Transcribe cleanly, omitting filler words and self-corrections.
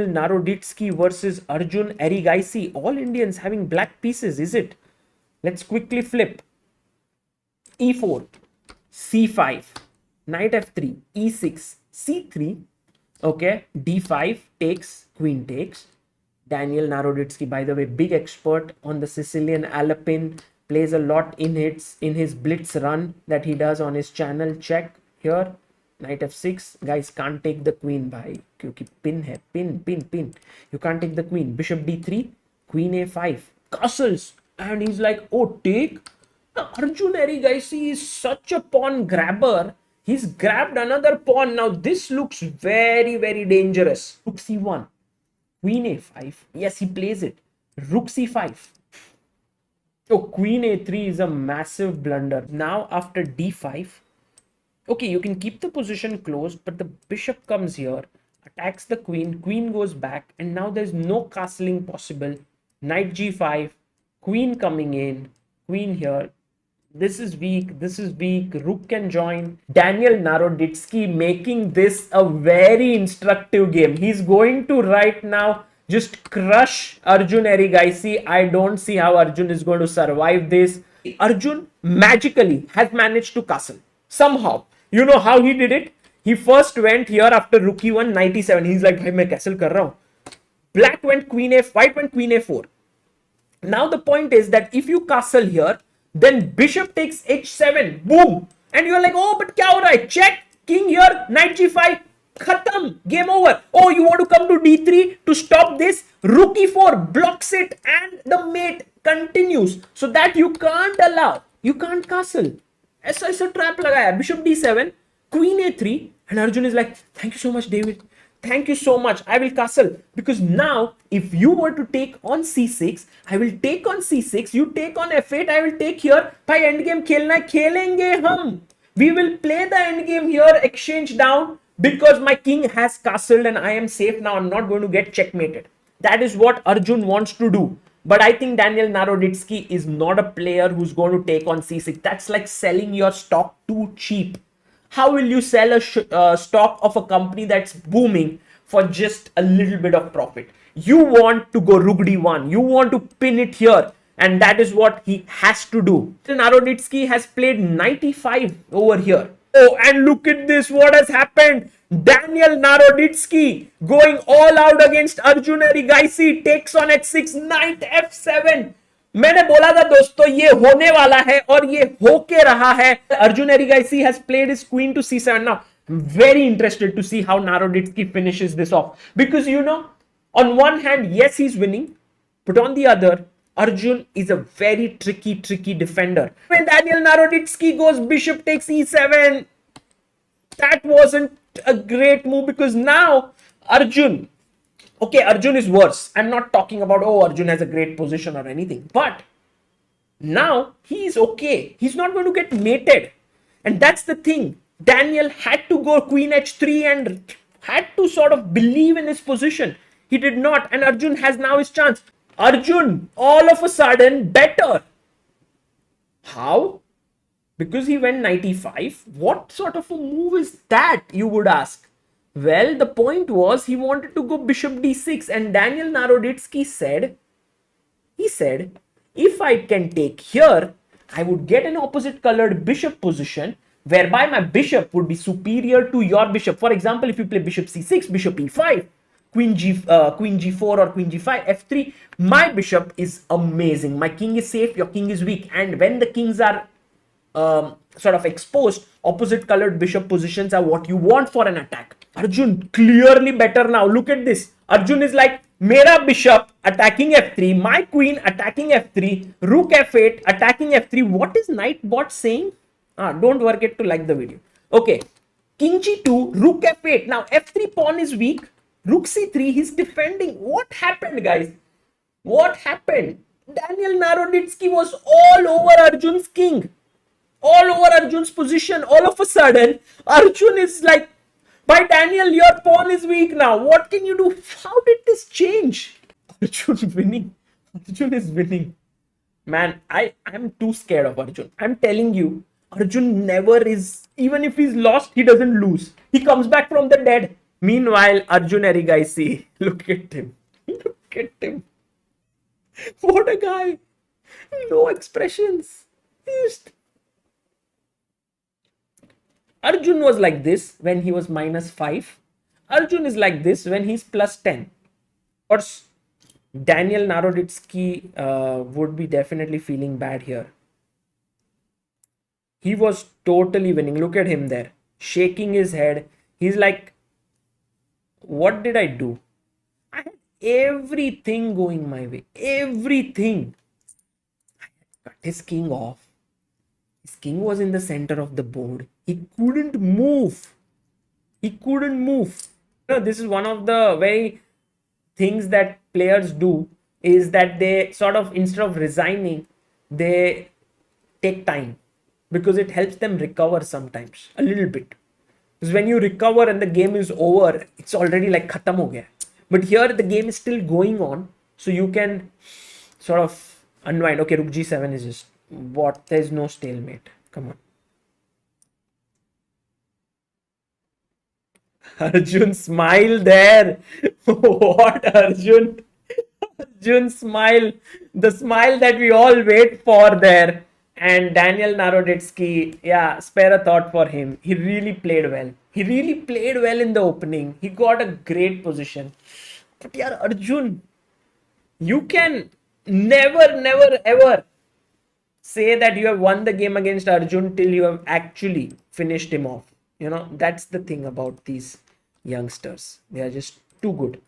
Naroditsky versus Arjun Erigaisi. All Indians having black pieces, is it? Let's quickly flip. E4, C5, knight F3, E6, C3. Okay, D5 takes, queen takes. Daniel Naroditsky, by the way, big expert on the Sicilian Alpine, plays a lot in his blitz run that he does on his channel. Check here. Knight F6. Guys, can't take the queen by क्योंकि pin है, pin. You can't take the queen. Bishop D3, queen A5, castles, and he's like, oh, take. Arjun Erigaisi is such a pawn grabber. He's grabbed another pawn. Now this looks very, very dangerous. Rook C1, queen A5. Yes, he plays it. Rook C5. So queen A3 is a massive blunder. Now after D5, okay, you can keep the position closed, but the bishop comes here, attacks the queen, queen goes back, and now there's no castling possible. Knight G5, queen coming in, queen here. This is weak, rook can join. Daniel Naroditsky making this a very instructive game. He's going to right now just crush Arjun Erigaisi. I don't see how Arjun is going to survive this. Arjun magically has managed to castle somehow. You know how he did it? He first went here after rook e1, knight e7. He's like, bhai, main castle kar raha hu. Black went queen a, white went queen a4. Now the point is that if you castle here, then bishop takes h7. Boom. And you're like, oh, but kya ho raha hai? Check. King here, knight g5. Khatam. Game over. Oh, you want to come to d3 to stop this? Rook e4 blocks it and the mate continues. So that you can't allow. You can't castle. ऐसा trap लगाया. Bishop d7, queen a3, and Arjun is like, thank you so much, David. Thank you so much. I will castle. Because now, if you were to take on c6, I will take on c6. You take on f8. I will take here. Bhai endgame खेलना है, खेलेंगे हम. We will play the endgame here, exchange down, because my king has castled and I am safe now. I'm not going to get checkmated. That is what Arjun wants to do. But I think Daniel Naroditsky is not a player who's going to take on c6. That's like selling your stock too cheap. How will you sell a stock of a company that's booming for just a little bit of profit? You want to go rook d1. You want to pin it here. And that is what he has to do. Naroditsky has played knight e5 over here. Oh, and look at this. What has happened? Daniel Naroditsky going all out against Arjun Erigaisi, takes on h6, knight f7. मैंने बोला था दोस्तों ये होने वाला है और ये होके रहा है. Arjun Erigaisi has played his queen to c7. Now, very interested to see how Naroditsky finishes this off. Because, you know, on one hand, yes, he's winning. But on the other, Arjun is a very tricky defender. When Daniel Naroditsky goes bishop takes e7, that wasn't a great move because now Arjun, okay, Arjun is worse. I'm not talking about, oh, Arjun has a great position or anything. But now he is okay. He's not going to get mated. And that's the thing. Daniel had to go queen h3 and had to sort of believe in his position. He did not. And Arjun has now his chance. Arjun, all of a sudden, better. How? Because he went knight e5. What sort of a move is that, you would ask? Well, the point was he wanted to go bishop d6 and Daniel Naroditsky said, if I can take here, I would get an opposite colored bishop position whereby my bishop would be superior to your bishop. For example, if you play bishop c6, bishop e5, queen g4 or queen g5, f3, my bishop is amazing. My king is safe, your king is weak. And when the kings are sort of exposed, opposite colored bishop positions are what you want for an attack. Arjun clearly better now. Look at this. Arjun is like, mera bishop attacking f3, my queen attacking f3, rook f8 attacking f3. What is Nightbot saying? Don't forget to like the video. Okay, king g2, rook f8. Now f3 pawn is weak. Rook c3, he's defending. What happened, guys? What happened? Daniel Naroditsky was all over Arjun's king. All over Arjun's position. All of a sudden, Arjun is like, by Daniel, your pawn is weak now. What can you do? How did this change? Arjun winning. Arjun is winning. Man, I'm too scared of Arjun. I'm telling you, Arjun never is, even if he's lost, he doesn't lose. He comes back from the dead. Meanwhile, Arjun Erigaisi, look at him. Look at him. What a guy. No expressions. Just... Arjun was like this when he was -5. Arjun is like this when he's +10. Of course, Daniel Naroditsky would be definitely feeling bad here. He was totally winning. Look at him there, shaking his head. He's like, what did I do? I had everything going my way. Everything. I cut his king off. His king was in the center of the board. He couldn't move. He couldn't move. This is one of the very things that players do, is that they sort of, instead of resigning, they take time, because it helps them recover sometimes a little bit. Because when you recover and the game is over, it's already like khatam ho gaya. But here the game is still going on, so you can sort of unwind. Okay, rook g7 is just what? There's no stalemate. Come on. Arjun smile there. What Arjun? Arjun smile. The smile that we all wait for there. And Daniel Naroditsky, yeah, spare a thought for him. He really played well. He really played well in the opening. He got a great position. But yeah, Arjun, you can never ever say that you have won the game against Arjun till you have actually finished him off. That's the thing about these youngsters. They are just too good.